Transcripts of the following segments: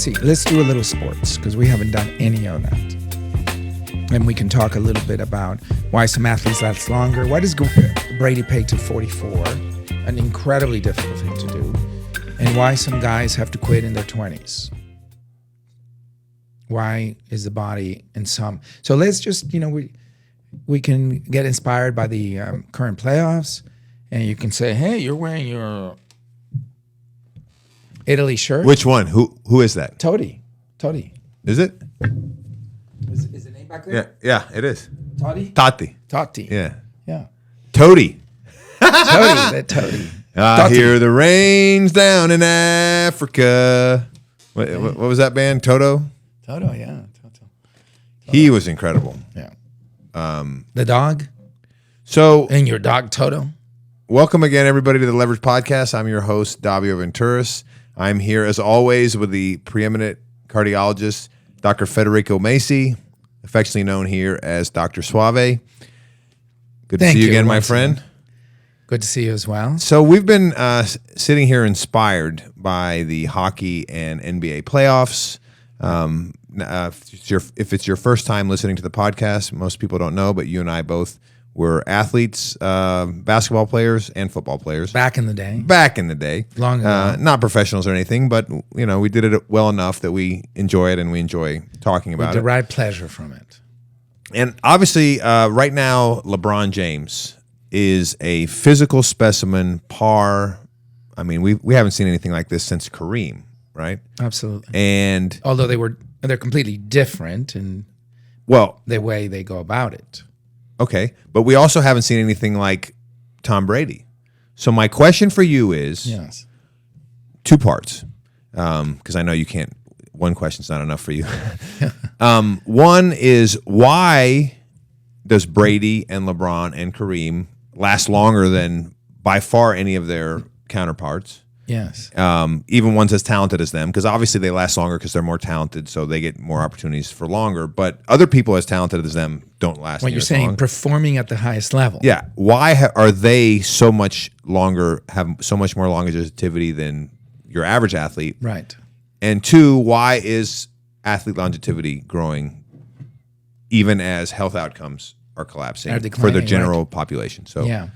see. Let's do a little sports because we haven't done any of that. And we can talk a little bit about why some athletes last longer. Why does Brady pay to 44? An incredibly difficult thing to do. And why some guys have to quit in their 20s. Why is the body in some... So let's just, we can get inspired by the current playoffs. And you can say, hey, you're wearing your Italy shirt. Which one? Who is that? Totti. Is it? Is the name back there? Yeah, it is. Totti. Yeah. Totti. Toady. That Totti. I hear the rains down in Africa. What was that band? Toto? Toto, yeah. Toto. He was incredible. Yeah. The dog? So, And your dog, Toto? welcome again, everybody, to the Leverage Podcast. I'm your host, Davio Venturis. I'm here, as always, with the preeminent cardiologist, Dr. Federico Macy, affectionately known here as Dr. Suave. Good to see you again, my friend. Good to see you as well. So we've been sitting here inspired by the hockey and NBA playoffs. If it's your first time listening to the podcast, most people don't know, but you and I both were athletes, basketball players and football players. Back in the day. Long ago. Not professionals or anything, but we did it well enough that we enjoy it and we enjoy talking about it. We derive pleasure from it. And obviously, right now, LeBron James is a physical specimen par. I mean, we haven't seen anything like this since Kareem, right? Absolutely. And although they're completely different in the way they go about it. Okay, but we also haven't seen anything like Tom Brady. So my question for you is two parts, because I know you can't. One question's not enough for you. One is, why does Brady and LeBron and Kareem last longer than by far any of their counterparts? Yes. Even ones as talented as them, because obviously they last longer because they're more talented, so they get more opportunities for longer. But other people as talented as them don't last. What you're saying, long. Performing at the highest level. Yeah. Why are they so much longer, have so much more longevity than your average athlete? Right. And two, why is athlete longevity growing even as health outcomes are collapsing for the general population? So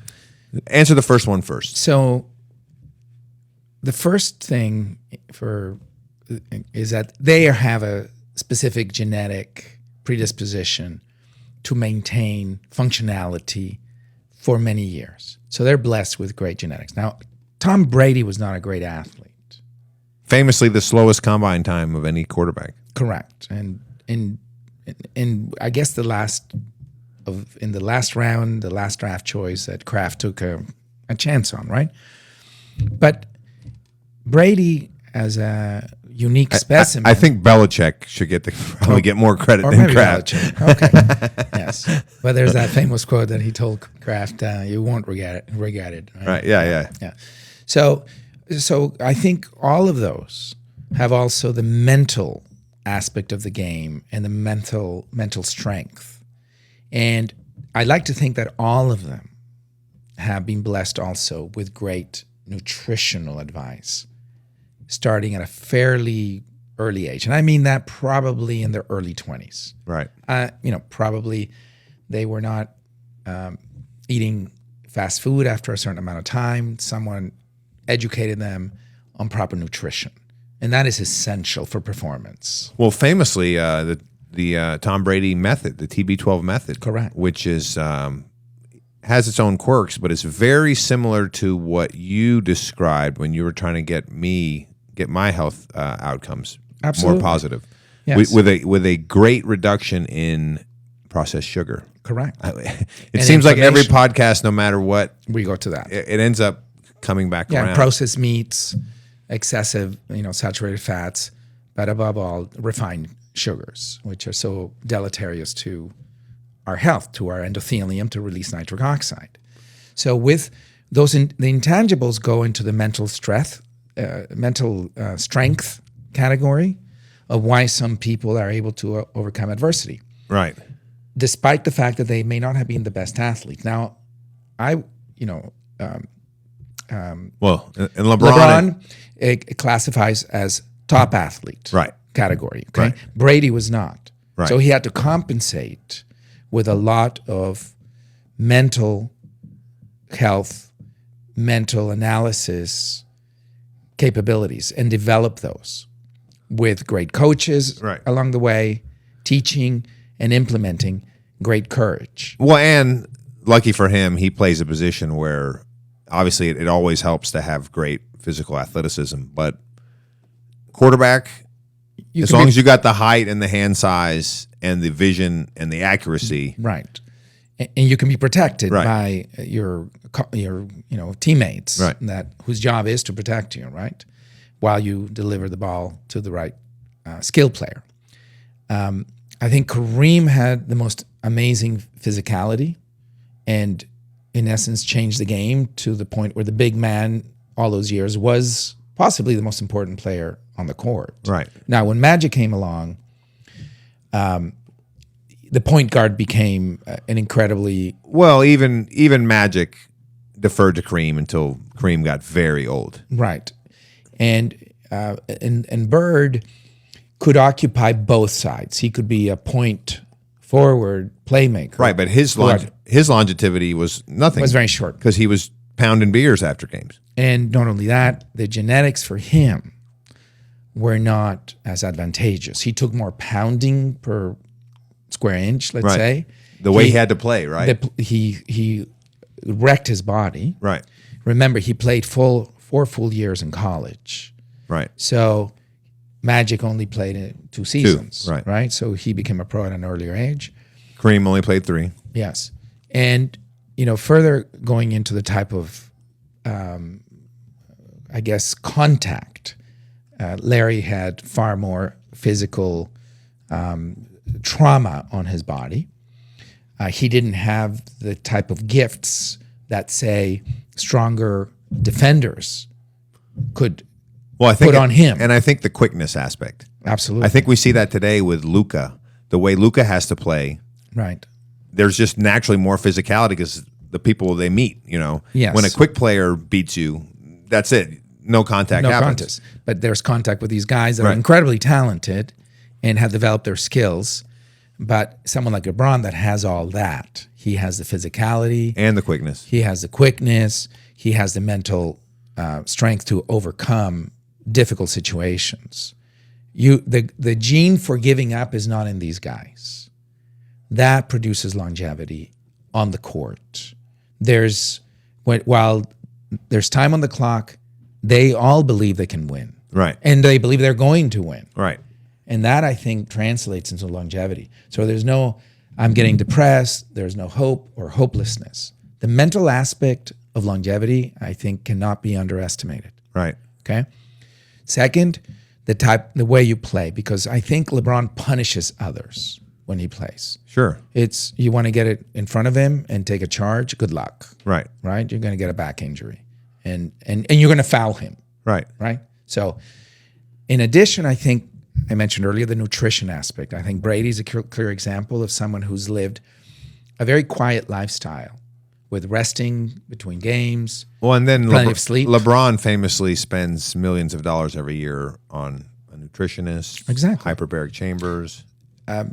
answer the first one first. So the first thing is that they have a specific genetic predisposition to maintain functionality for many years. So they're blessed with great genetics. Now, Tom Brady was not a great athlete. Famously, the slowest combine time of any quarterback. Correct. And I guess in the last round, the last draft choice that Kraft took a chance on, right? But Brady, as a unique specimen, I think Belichick should probably get more credit than Kraft. Okay, yes. But there's that famous quote that he told Kraft, "You won't regret it." Right? Yeah. So I think all of those have also the mental aspect of the game and the mental strength. And I like to think that all of them have been blessed also with great nutritional advice, starting at a fairly early age. And I mean that probably in their early 20s. Right. Probably they were not eating fast food after a certain amount of time. Someone educated them on proper nutrition. And that is essential for performance. Well, famously, the Tom Brady method, the TB12 method, correct, which is has its own quirks, but it's very similar to what you described when you were trying to get my health outcomes more positive. Yes. with a great reduction in processed sugar. Correct. It seems like every podcast, no matter what, we go to that. It ends up coming back around. Processed meats, excessive, saturated fats, but above all, refined sugars, which are so deleterious to our health, to our endothelium, to release nitric oxide. So with those, the intangibles go into the mental strength category of why some people are able to overcome adversity. Right. Despite the fact that they may not have been the best athlete. Now, and LeBron it classifies as top athlete. Right. category. Okay, Right. Brady was not. Right. So he had to compensate with a lot of mental health, mental analysis capabilities, and develop those with great coaches Right. along the way, teaching and implementing great courage. Well, and lucky for him, he plays a position where obviously it always helps to have great physical athleticism, but quarterback, as long as you got the height and the hand size and the vision and the accuracy, right, and you can be protected Right. by your teammates, Right. whose job is to protect you, right, while you deliver the ball to the right skill player. I think Kareem had the most amazing physicality, and in essence changed the game to the point where the big man all those years was possibly the most important player on the court. Right. Now, when Magic came along, the point guard became an incredibly well, even Magic deferred to Kareem until Kareem got very old. right, and Bird could occupy both sides. He could be a point forward playmaker, Right, but his longevity was nothing. It was very short. because he was pounding beers after games. And not only that, the genetics for him were not as advantageous. He took more pounding per square inch, let's Right. say. The way he had to play, right? He wrecked his body. Right, Remember, he played 4 full years in college. right, So Magic only played 2 seasons. right. Right. So he became a pro at an earlier age. Kareem only played 3. Yes. And, further going into the type of, contact, Larry had far more physical trauma on his body. He didn't have the type of gifts that, say, stronger defenders could Well, I think put on him. and I think the quickness aspect. Absolutely. I think we see that today with Luka. The way Luka has to play, Right. there's just naturally more physicality because the people they meet. Yes. When a quick player beats you, that's it. No contact No happens. contest. But there's contact with these guys that are Right. incredibly talented and have developed their skills. But someone like LeBron that has all that, he has the physicality, And the quickness. he has the quickness, he has the mental strength to overcome difficult situations. The gene for giving up is not in these guys. That produces longevity on the court. While there's time on the clock, they all believe they can win. Right, And they believe they're going to win. right. And that, I think, translates into longevity. So there's no, I'm getting depressed, there's no hope or hopelessness. The mental aspect of longevity, I think, cannot be underestimated. Right. Okay? Second, the way you play, because I think LeBron punishes others when he plays. Sure. It's, you want to get it in front of him and take a charge, good luck. Right. Right? You're going to get a back injury. And you're going to foul him. Right. Right? So, in addition, I think I mentioned earlier the nutrition aspect. I think Brady's a clear example of someone who's lived a very quiet lifestyle with resting between games. Well, and then Plenty of sleep. LeBron famously spends millions of dollars every year on a nutritionist, Exactly. hyperbaric chambers.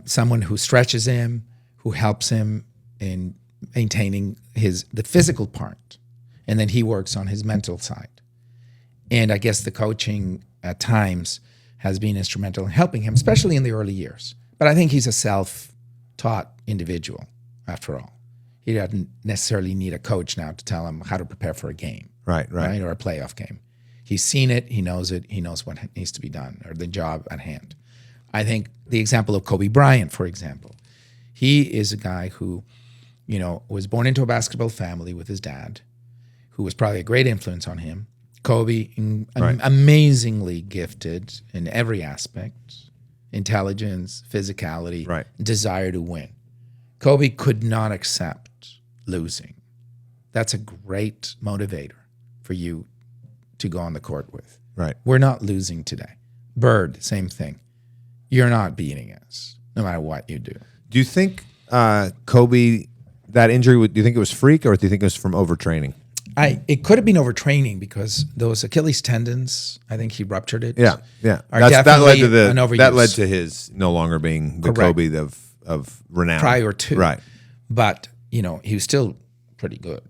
Someone who stretches him, who helps him in maintaining the physical part, and then he works on his mental side. And I guess the coaching at times has been instrumental in helping him, especially in the early years. But I think he's a self-taught individual, after all. He doesn't necessarily need a coach now to tell him how to prepare for a game, Right. Right. or a playoff game. He's seen it, he knows what needs to be done, or the job at hand. I think the example of Kobe Bryant, for example, he is a guy who, was born into a basketball family with his dad, who was probably a great influence on him. Kobe, Right. amazingly gifted in every aspect, intelligence, physicality, Right. desire to win. Kobe could not accept losing. That's a great motivator for you to go on the court with. Right. We're not losing today. Bird, same thing. You're not beating us, no matter what you do. Do you think Kobe, that injury, do you think it was freak or do you think it was from overtraining? It could have been overtraining because those Achilles tendons, I think he ruptured it. Yeah. Are That led to an overuse. that led to his no longer being the Correct. Kobe of renown prior to. Right. But, he was still pretty good.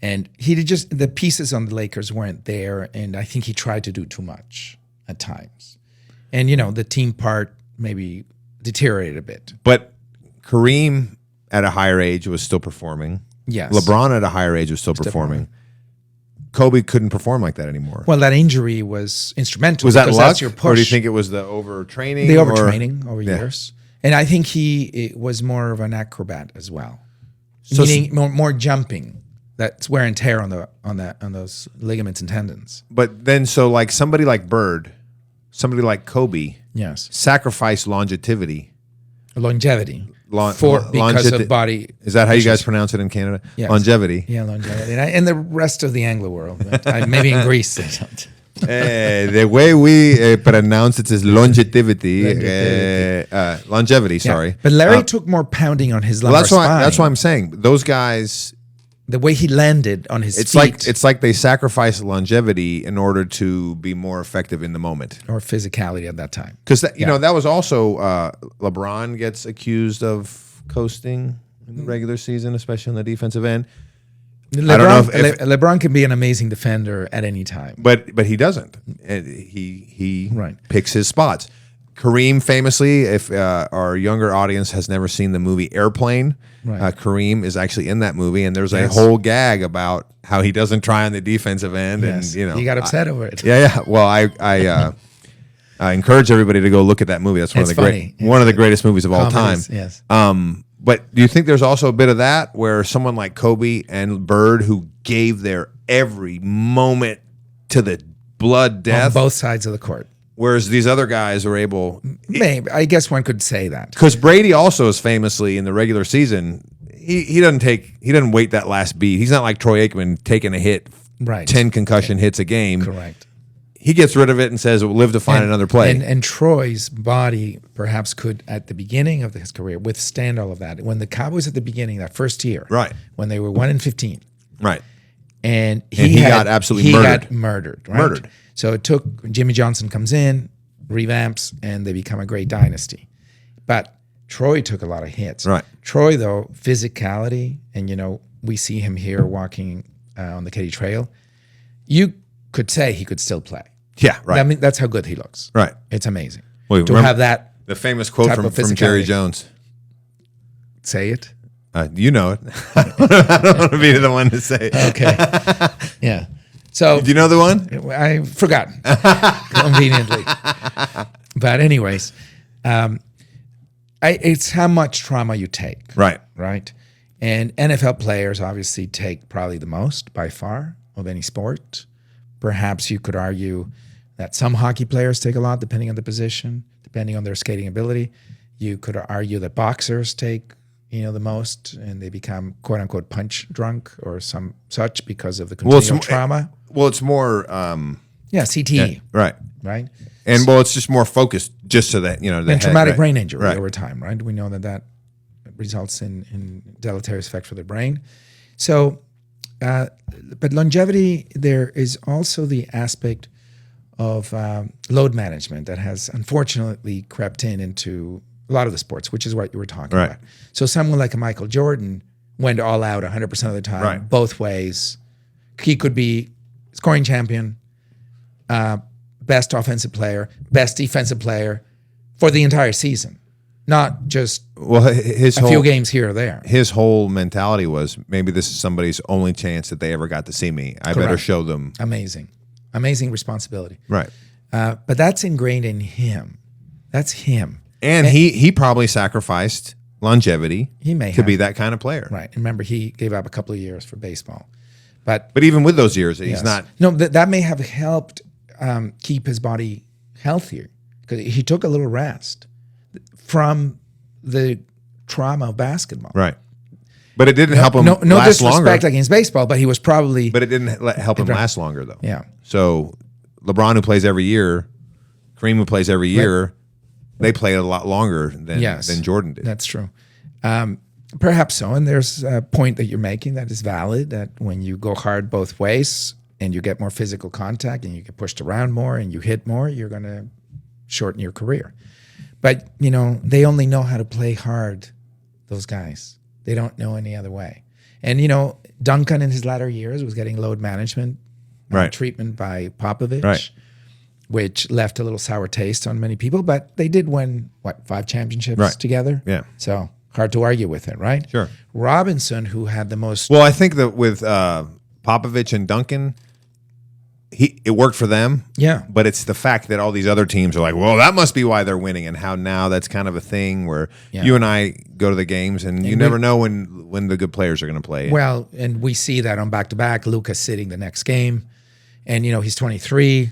And the pieces on the Lakers weren't there, and I think he tried to do too much at times. And, the team part maybe deteriorated a bit. But Kareem at a higher age was still performing. Yes. LeBron at a higher age was still performing. Kobe couldn't perform like that anymore. Well, that injury was instrumental. Was that because luck, that's your push. or do you think it was the overtraining? The overtraining over years. And I think he was more of an acrobat as well. So Meaning more jumping. That's wear and tear on those ligaments and tendons. But then, so like somebody like Bird, somebody like Kobe, Yes. sacrificed longevity. Longevity. Because because of body. Is that how you guys pronounce it in Canada? Yes. Longevity. Yeah, longevity. And the rest of the Anglo world. But maybe in Greece they don't. The way we pronounce it is longevity. Longevity, sorry. Yeah. But Larry took more pounding on his lumbar spine. That's why I'm saying those guys. The way he landed on his It's feet. it's like they sacrificed longevity in order to be more effective in the moment. Or physicality at that time. Because that was also LeBron gets accused of coasting in the regular season, especially on the defensive end. LeBron, I don't know if LeBron can be an amazing defender at any time. but he doesn't. He Right. picks his spots. Kareem famously, if our younger audience has never seen the movie Airplane, Right. Kareem is actually in that movie, and there's a whole gag about how he doesn't try on the defensive end, Yes. and he got upset over it. Yeah. Well, I encourage everybody to go look at that movie. That's one It's of the funny. one of the greatest movies of all time. Comedies, yes. But do you think there's also a bit of that where someone like Kobe and Bird, who gave their every moment to the blood On death, both sides of the court. whereas these other guys were able? Maybe. I guess one could say that. Because Brady also is famously in the regular season, he doesn't wait that last beat. He's not like Troy Aikman taking a hit, Right. 10 concussion hits a game. Correct. He gets rid of it and says, "We'll live to find another play." And Troy's body perhaps could, at the beginning of his career, withstand all of that. When the Cowboys at the beginning, that first year, Right. when they were 1-15, Right. and he got absolutely murdered. got murdered. Right? Murdered. So it took Jimmy Johnson comes in, revamps, and they become a great dynasty. But Troy took a lot of hits. Right. Troy, though, physicality, and we see him here walking on the Katy Trail. You could say he could still play. Yeah, right. I mean, that's how good he looks. Right. It's amazing. Well, to remember have that, the famous quote type from of Jerry physicality. Jones. say it. You know it. I don't want to be the one to say it. Okay. Yeah. So Do you know the one? I forgot conveniently. But anyways, it's how much trauma you take. Right. Right. And NFL players obviously take probably the most by far of any sport. Perhaps you could argue that some hockey players take a lot, depending on the position, depending on their skating ability. You could argue that boxers take, the most, and they become quote unquote punch drunk or some such because of the continual trauma. Well, it's more. CTE. Right. Right. And it's just more focused, just so that the And head, traumatic right. brain injury Right. over time, right? We know that results in deleterious effect for the brain. So, but longevity, there is also the aspect of load management that has unfortunately crept into a lot of the sports, which is what you were talking Right. about. So someone like a Michael Jordan went all out 100% of the time, Right. both ways. He could be scoring champion, best offensive player, best defensive player for the entire season, not just his a few games here or there. His whole mentality was, maybe this is somebody's only chance that they ever got to see me. I better show them. Amazing responsibility. Right. But that's ingrained in him. That's him. And he probably sacrificed longevity He may to have. be that kind of player. Right. And remember, he gave up a couple of years for baseball. But even with those years, he's yes. not. No, that may have helped keep his body healthier because he took a little rest from the trauma of basketball. Right. But it didn't help him No last disrespect longer. against baseball, but he was probably. But it didn't help him last longer, though. Yeah. So LeBron, who plays every year, Kareem, who plays every year, they played a lot longer than Jordan did. That's true. Perhaps so. And there's a point that you're making that is valid, that when you go hard both ways and you get more physical contact and you get pushed around more and you hit more, you're going to shorten your career. But, they only know how to play hard, those guys. They don't know any other way. And, Duncan in his latter years was getting load management treatment by Popovich, which left a little sour taste on many people. But they did win, 5 championships together? Yeah. So hard to argue with it, right? Sure. Robinson, who had the most... Well, I think that with Popovich and Duncan, it worked for them. Yeah. But it's the fact that all these other teams are like, well, that must be why they're winning, and how now that's kind of a thing where you and I go to the games and you never know when the good players are going to play. Well, and we see that on back-to-back. Luka's sitting the next game, and, he's 23,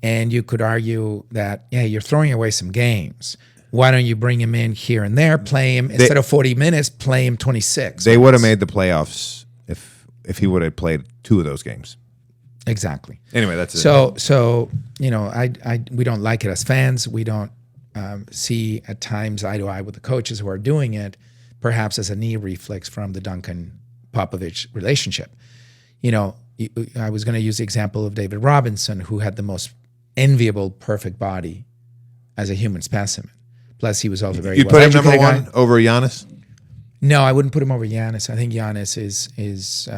and you could argue that, you're throwing away some games. Why don't you bring him in here and there, play him, instead of 40 minutes, play him 26. They would have made the playoffs if he would have played 2 of those games. Exactly. Anyway, that's it. So we don't like it as fans. We don't see at times eye to eye with the coaches who are doing it, perhaps as a knee reflex from the Duncan Popovich relationship. I was going to use the example of David Robinson, who had the most enviable, perfect body as a human specimen. Plus, he was also very You'd put him number one over Giannis? No, I wouldn't put him over Giannis. I think Giannis is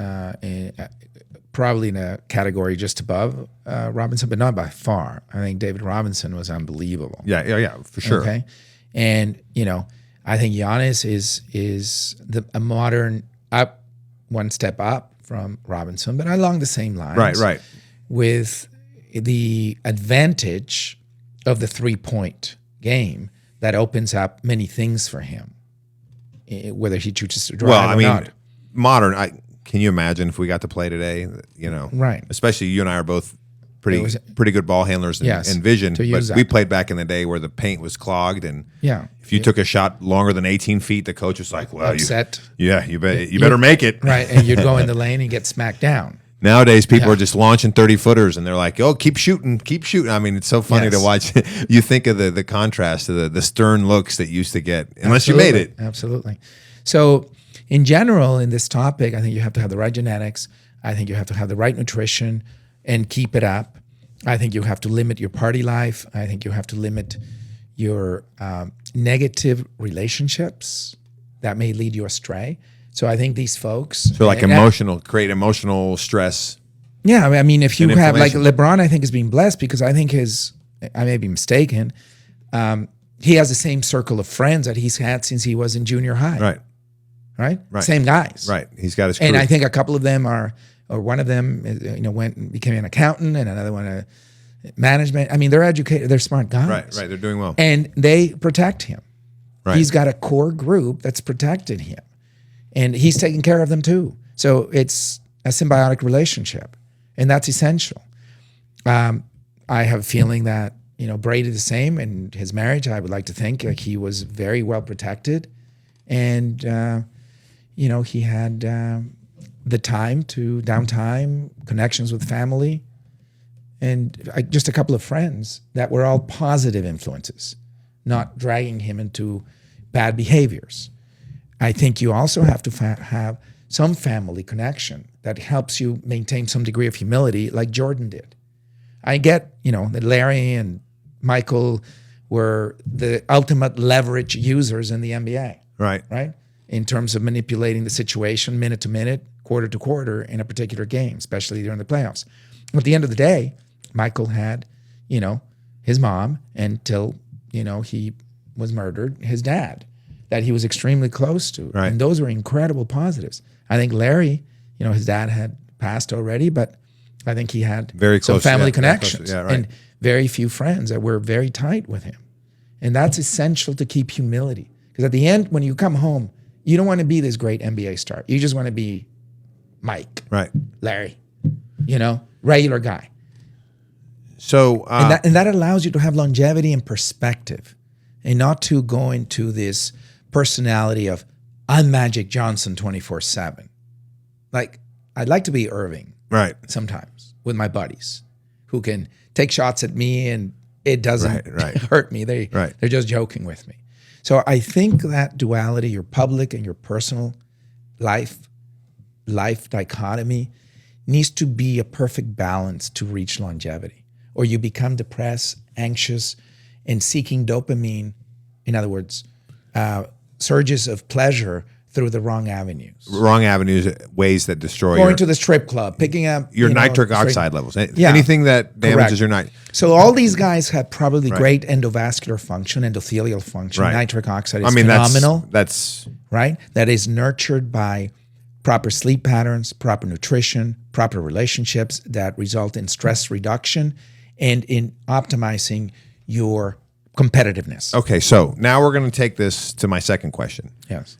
probably in a category just above Robinson, but not by far. I think David Robinson was unbelievable. Yeah, for sure. Okay, and I think Giannis is a modern one step up from Robinson, but along the same lines. Right. With the advantage of the 3-point game that opens up many things for him, whether he chooses to drive or not. Modern. Can you imagine if we got to play today? Right. Especially you and I are both pretty good ball handlers and vision. But we played back in the day where the paint was clogged, and if you took a shot longer than 18 feet, the coach was like, "Well, upset. You better make it." Right, and you'd go in the lane and get smacked down. Nowadays, people are just launching 30-footers, and they're like, "Oh, keep shooting." I mean, it's so funny to watch. You think of the contrast to the stern looks that you used to get, unless you made it. Absolutely. So, in general, in this topic, I think you have to have the right genetics. I think you have to have the right nutrition and keep it up. I think you have to limit your party life. I think you have to limit your negative relationships that may lead you astray. So I think these folks... So create emotional stress. Yeah, I mean, if you have, like LeBron, I think is being blessed because I think I may be mistaken, he has the same circle of friends that he's had since he was in junior high. Right? Same guys. Right. He's got his crew. And I think a couple of them one of them, went and became an accountant, and another one management. I mean, they're educated, they're smart guys. Right. They're doing well. And they protect him. Right. He's got a core group that's protected him. And he's taking care of them too. So it's a symbiotic relationship. And that's essential. I have a feeling that, Brady the same in his marriage. I would like to think he was very well protected. And, he had the downtime, connections with family, and just a couple of friends that were all positive influences, not dragging him into bad behaviors. I think you also have to have some family connection that helps you maintain some degree of humility, like Jordan did. I get, that Larry and Michael were the ultimate leverage users in the NBA. Right. In terms of manipulating the situation minute to minute, quarter to quarter in a particular game, especially during the playoffs. At the end of the day, Michael had, his mom until, he was murdered, his dad, that he was extremely close to. Right. And those were incredible positives. I think Larry, his dad had passed already, but I think he had very close, some family connections right. and very few friends that were very tight with him. And that's essential to keep humility. Because at the end, when you come home, you don't want to be this great NBA star. You just want to be Mike, right? Larry, regular guy. So and that allows you to have longevity and perspective, and not to go into this personality of I'm Magic Johnson 24/7. Like I'd like to be Irving, right? Sometimes with my buddies who can take shots at me and it doesn't hurt me. They're just joking with me. So I think that duality, your public and your personal life dichotomy, needs to be a perfect balance to reach longevity. Or you become depressed, anxious, and seeking dopamine. In other words, surges of pleasure through the wrong avenues. Wrong avenues, ways that destroy Going to the strip club, picking up your nitric oxide levels. Yeah. Anything that damages your nitric. So all these guys have probably great endovascular function, endothelial function. Right. Nitric oxide is phenomenal. That's right. That is nurtured by proper sleep patterns, proper nutrition, proper relationships that result in stress reduction and in optimizing your competitiveness. okay. So now we're going to take this to my second question. Yes.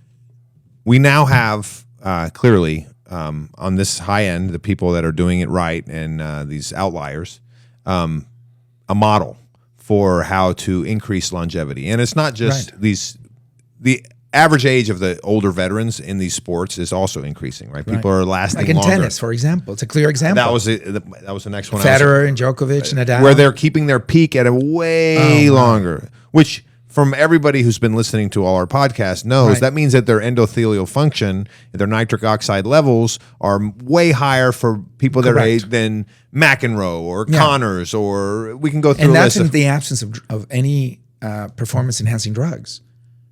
We now have clearly on this high end, the people that are doing it right and these outliers, a model for how to increase longevity. And it's not just the average age of the older veterans in these sports is also increasing, right? People are lasting like in longer. tennis, for example. It's a clear example. That was the next one. Federer and Djokovic and Nadal. Where they're keeping their peak at a way longer, which from everybody who's been listening to all our podcasts knows that means that their endothelial function, their nitric oxide levels are way higher for people their age than McEnroe or Connors, or we can go through and a that's list in the absence of any performance-enhancing drugs.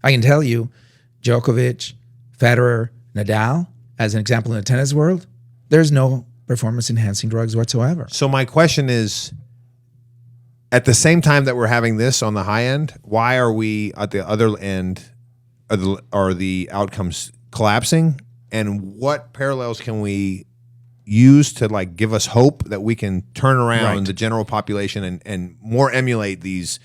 I can tell you, Djokovic, Federer, Nadal, as an example in the tennis world, there's no performance-enhancing drugs whatsoever. So my question is, at the same time that we're having this on the high end, why are we at the other end? Are the outcomes collapsing? And what parallels can we use to like give us hope that we can turn around the general population and more emulate these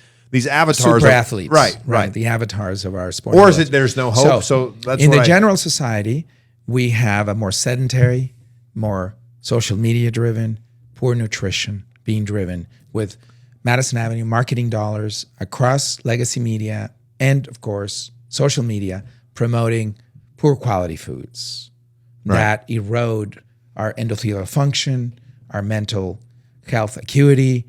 avatars, super athletes, right? The avatars of our sport. Or is it there's no hope? So that's in the general society, we have a more sedentary, more social media driven, poor nutrition being driven with Madison Avenue marketing dollars across legacy media and, of course, social media promoting poor quality foods that erode our endothelial function, our mental health acuity,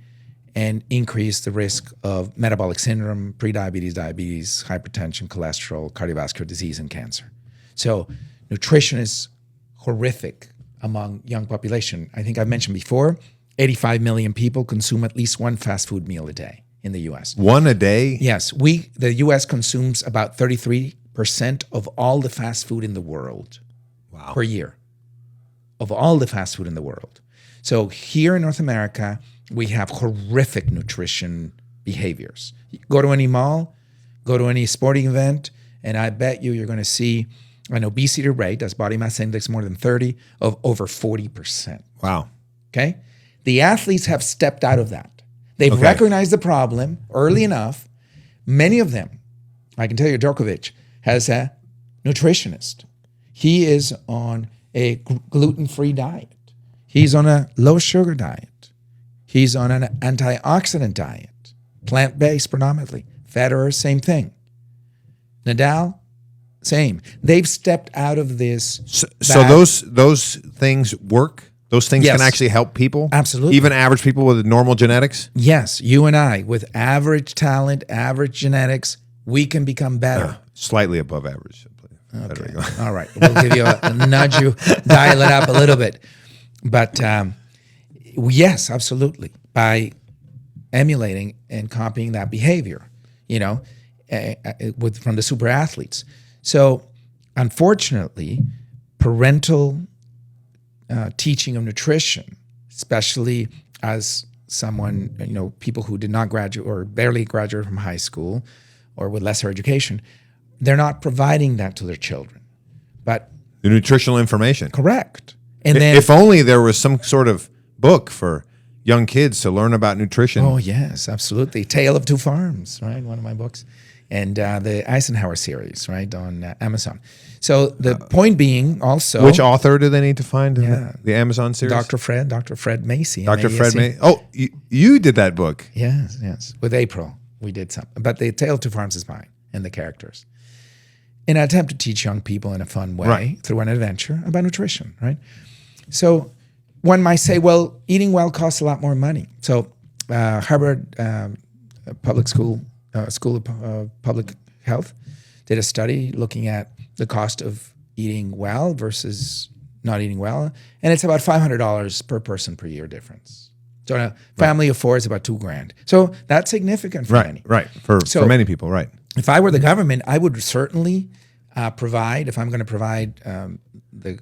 and increase the risk of metabolic syndrome, prediabetes, diabetes, hypertension, cholesterol, cardiovascular disease, and cancer. So nutrition is horrific among young population. I think I mentioned before, 85 million people consume at least one fast food meal a day in the U.S. One a day? Yes. The U.S. consumes about 33% of all the fast food in the world per year, of all the fast food in the world. So here in North America, we have horrific nutrition behaviors. Go to any mall, go to any sporting event, and I bet you're going to see an obesity rate, that's body mass index more than 30, of over 40%. Wow. Okay? The athletes have stepped out of that. They've recognized the problem early enough. Many of them, I can tell you, Djokovic has a nutritionist. He is on a gluten-free diet. He's on a low-sugar diet. He's on an antioxidant diet, plant-based predominantly. Federer, same thing. Nadal, same. They've stepped out of this. So those things work? Those things can actually help people? Absolutely. Even average people with normal genetics? Yes. You and I, with average talent, average genetics, we can become better. Slightly above average. Okay. All right. We'll give you a nudge, you dial it up a little bit. But yes, absolutely. By emulating and copying that behavior, from the super athletes. So unfortunately, parental teaching of nutrition, especially as someone, people who did not graduate or barely graduate from high school or with lesser education, they're not providing that to their children. But the nutritional information. Correct. And then, if only there was some sort of book for young kids to learn about nutrition. Oh, yes, absolutely. Tale of Two Farms, right? One of my books. And the Eisenhower series, right, on Amazon. So the point being also... Which author do they need to find in the Amazon series? Dr. Fred Macy. Dr. Fred Macy. Oh, you did that book. Yes. With April, we did some. But the Tale of Two Farms is mine and the characters. And I attempt to teach young people in a fun way through an adventure about nutrition, right? So one might say, well, eating well costs a lot more money. So Harvard Public School of Public Health did a study looking at the cost of eating well versus not eating well, and it's about $500 per person per year difference. So a family of four is about $2,000. So that's significant for many. Right. For many people, right. If I were the government, I would certainly provide, if I'm going to provide the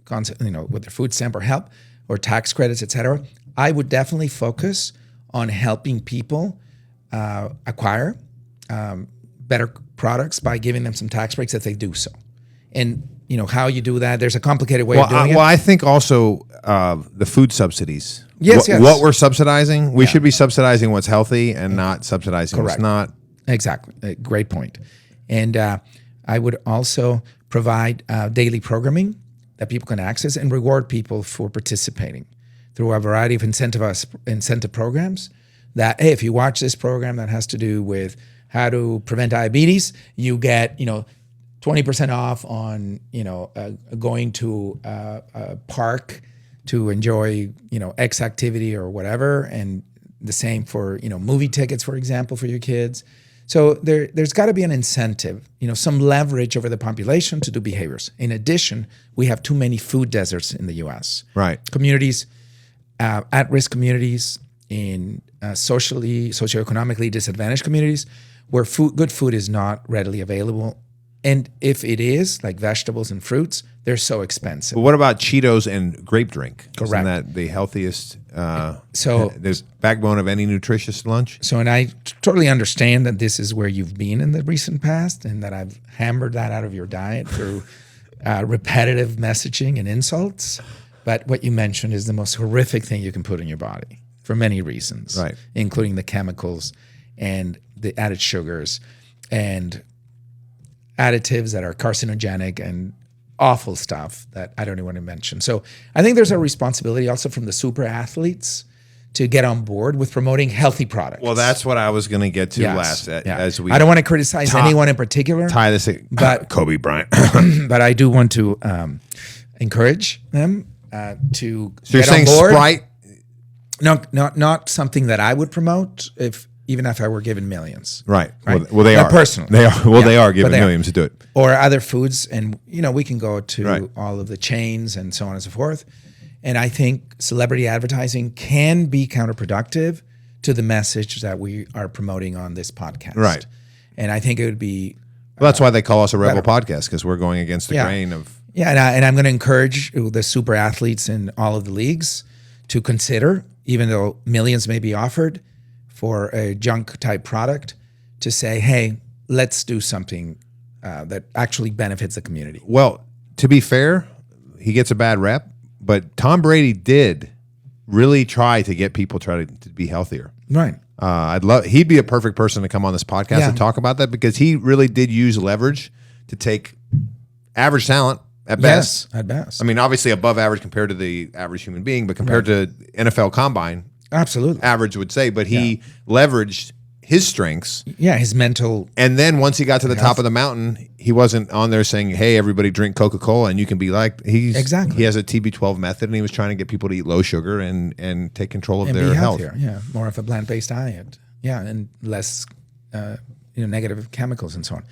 concept, with the food stamp or help or tax credits, et cetera, I would definitely focus on helping people acquire better products by giving them some tax breaks if they do so. And how you do that, there's a complicated way of doing it. Well, I think also the food subsidies. Yes. What we're subsidizing, we should be subsidizing what's healthy and not subsidizing what's not. Exactly. Great point. And I would also provide daily programming that people can access and reward people for participating through a variety of incentive programs that, hey, if you watch this program that has to do with how to prevent diabetes, you get, 20% off on, going to a park to enjoy, X activity or whatever. And the same for, movie tickets, for example, for your kids. So there's got to be an incentive, some leverage over the population to do behaviors. In addition, we have too many food deserts in the U.S. Right. Communities, at-risk communities, in socioeconomically disadvantaged communities where good food is not readily available. And if it is, like vegetables and fruits, they're so expensive. But what about Cheetos and grape drink? Correct. Isn't that the healthiest so there's backbone of any nutritious lunch? So, and I totally understand that this is where you've been in the recent past and that I've hammered that out of your diet through repetitive messaging and insults. But what you mentioned is the most horrific thing you can put in your body for many reasons, right? Including the chemicals and the added sugars and additives that are carcinogenic and awful stuff that I don't even want to mention. So I think there's a responsibility also from the super athletes to get on board with promoting healthy products. Well, that's what I was going to get to last. As we, I don't want to criticize anyone in particular. Tie this, but Kobe Bryant. But I do want to encourage them to. So you're get saying on board. Sprite? No, not something that I would promote even if I were given millions. Right. Right? Well, they Not are. Personally. They are. Well, they are given millions to do it. Or other foods. And, we can go to all of the chains and so on and so forth. And I think celebrity advertising can be counterproductive to the message that we are promoting on this podcast. Right. And I think it would be... Well, that's why they call us a rebel podcast, because we're going against the grain of... Yeah, and I'm going to encourage the super athletes in all of the leagues to consider, even though millions may be offered for a junk type product, to say, hey, let's do something that actually benefits the community. Well, to be fair, he gets a bad rep, but Tom Brady did really try to get people to be healthier. Right. He'd be a perfect person to come on this podcast and talk about that, because he really did use leverage to take average talent at best. Yes, at best. I mean, obviously above average compared to the average human being, but compared to NFL Combine, absolutely average would say. But he leveraged his strengths. Yeah, his mental. And then once he got to the top of the mountain, he wasn't on there saying, hey, everybody drink Coca-Cola and you can be like, he has a TB12 method, and he was trying to get people to eat low sugar and take control of their health. Yeah, more of a plant-based diet. Yeah, and less negative chemicals and so on.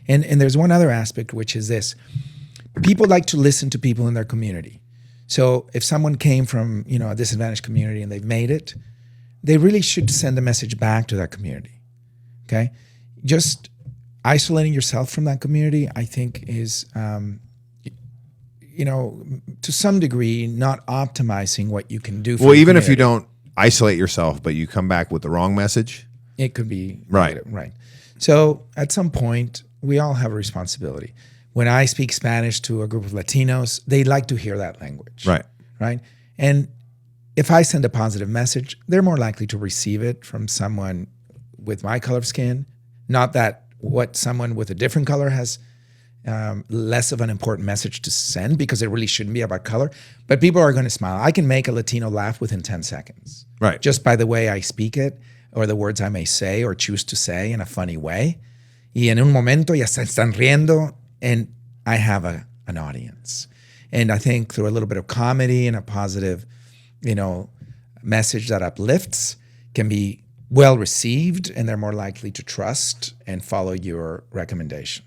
And there's one other aspect, which is this. People like to listen to people in their community. So if someone came from, a disadvantaged community and they've made it, they really should send a message back to that community. Okay? Just isolating yourself from that community, I think, is, to some degree, not optimizing what you can do for Well, even if you don't isolate yourself, but you come back with the wrong message, it could be negative. Right. So at some point, we all have a responsibility. When I speak Spanish to a group of Latinos, they like to hear that language. Right. And if I send a positive message, they're more likely to receive it from someone with my color of skin. Not that what someone with a different color has less of an important message to send, because it really shouldn't be about color. But people are going to smile. I can make a Latino laugh within 10 seconds. Right. Just by the way I speak it, or the words I may say or choose to say in a funny way. Y en un momento ya se están riendo, and I have an audience. And I think through a little bit of comedy and a positive, message that uplifts can be well received, and they're more likely to trust and follow your recommendation.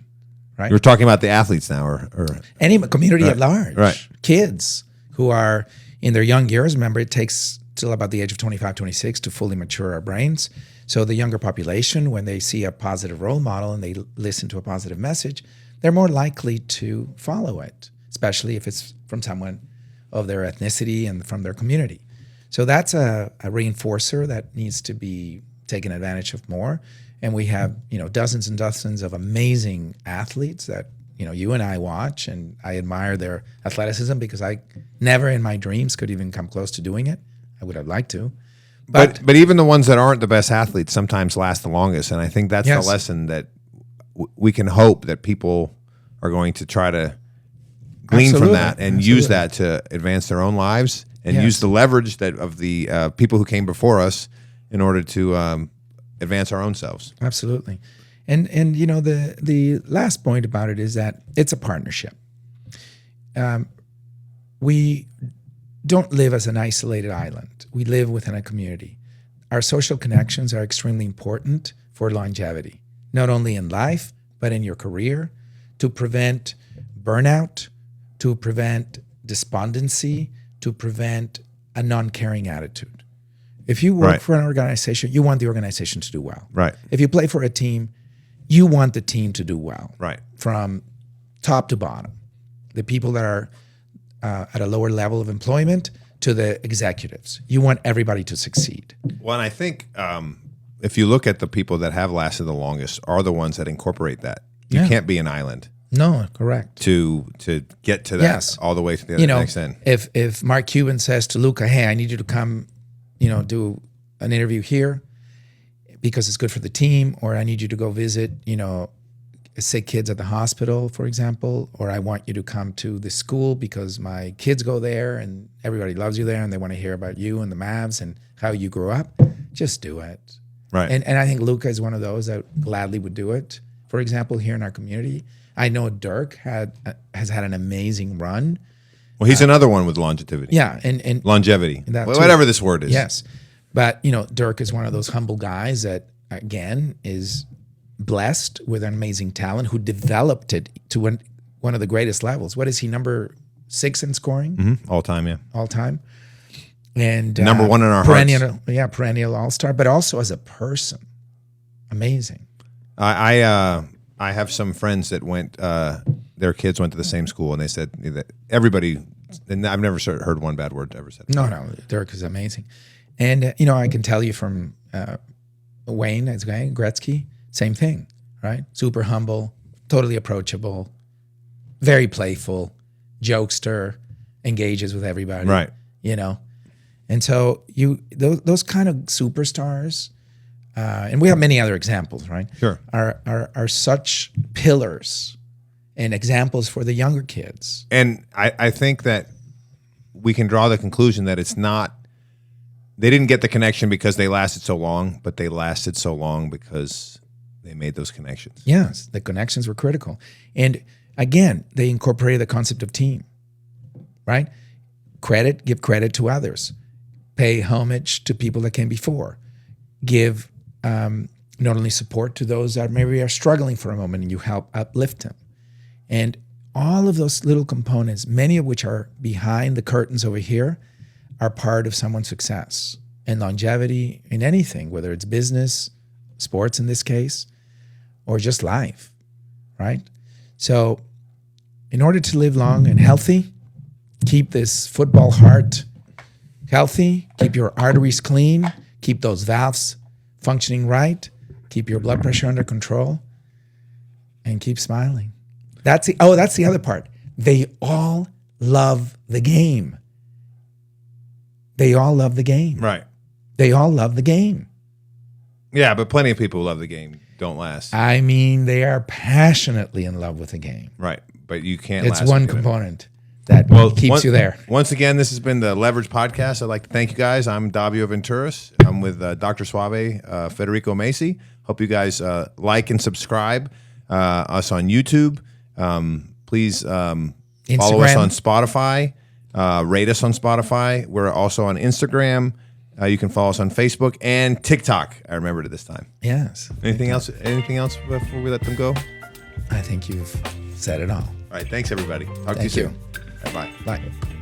right? You're talking about the athletes now, or any community at large, right? Kids who are in their young years. Remember, it takes till about the age of 25, 26 to fully mature our brains. So the younger population, when they see a positive role model and they listen to a positive message, they're more likely to follow it, especially if it's from someone of their ethnicity and from their community. So that's a reinforcer that needs to be taken advantage of more. And we have, dozens and dozens of amazing athletes that, you and I watch, and I admire their athleticism because I never in my dreams could even come close to doing it. I would have liked to. But even the ones that aren't the best athletes sometimes last the longest. And I think that's Yes. the lesson that we can hope that people are going to try to glean from that and use that to advance their own lives and use the leverage of the people who came before us in order to advance our own selves. Absolutely. And the last point about it is that it's a partnership. We don't live as an isolated island. We live within a community. Our social connections are extremely important for longevity, not only in life, but in your career, to prevent burnout, to prevent despondency, to prevent a non-caring attitude. If you work for an organization, you want the organization to do well. Right. If you play for a team, you want the team to do well. Right. From top to bottom. The people that are at a lower level of employment to the executives. You want everybody to succeed. Well, and I think if you look at the people that have lasted the longest are the ones that incorporate that. You can't be an island. No, correct. To get to that all the way to the next end. If Mark Cuban says to Luca, hey, I need you to come, do an interview here because it's good for the team, or I need you to go visit, sick kids at the hospital, for example, or I want you to come to the school because my kids go there and everybody loves you there and they want to hear about you and the Mavs and how you grew up, just do it. Right. And I think Luca is one of those that gladly would do it. For example, here in our community, I know Dirk has had an amazing run. Well, he's another one with longevity. Yeah, and longevity, whatever this word is. Yes, but Dirk is one of those humble guys that again is blessed with an amazing talent who developed it to one of the greatest levels. What is he, number 6 in scoring? Mm-hmm. All time, yeah. All time. And number 1 in our perennial, hearts. Yeah, perennial all-star, but also as a person. Amazing. I have some friends that went, their kids went to the same school, and they said that everybody, and I've never heard one bad word ever said. No, Dirk is amazing. And, I can tell you from Wayne, Gretzky, same thing, right? Super humble, totally approachable, very playful, jokester, engages with everybody. Right. And so those kind of superstars, and we have many other examples, right? Sure. Are such pillars and examples for the younger kids. And I think that we can draw the conclusion that it's not, they didn't get the connection because they lasted so long, but they lasted so long because they made those connections. Yes, the connections were critical. And again, they incorporated the concept of team, right? Give credit to others. Pay homage to people that came before. Give not only support to those that maybe are struggling for a moment and you help uplift them. And all of those little components, many of which are behind the curtains over here, are part of someone's success and longevity in anything, whether it's business, sports in this case, or just life, right? So in order to live long and healthy, keep this football heart healthy, keep your arteries clean, keep those valves functioning right, keep your blood pressure under control, and keep smiling. That's the other part. They all love the game. They all love the game. Right. They all love the game. Yeah, but plenty of people who love the game don't last. I mean, they are passionately in love with the game. Right, but you can't It's last. one component that keeps you there. Once again, this has been the Leverage Podcast. I'd like to thank you guys. I'm Davio Venturas. I'm with Dr. Suave, Federico Macy. Hope you guys like and subscribe us on YouTube. Please follow us on Spotify. Rate us on Spotify. We're also on Instagram. You can follow us on Facebook and TikTok. I remembered it this time. Yes. Anything else? Anything else before we let them go? I think you've said it all. All right. Thanks, everybody. Talk to you Thank you. soon. Bye-bye. Bye.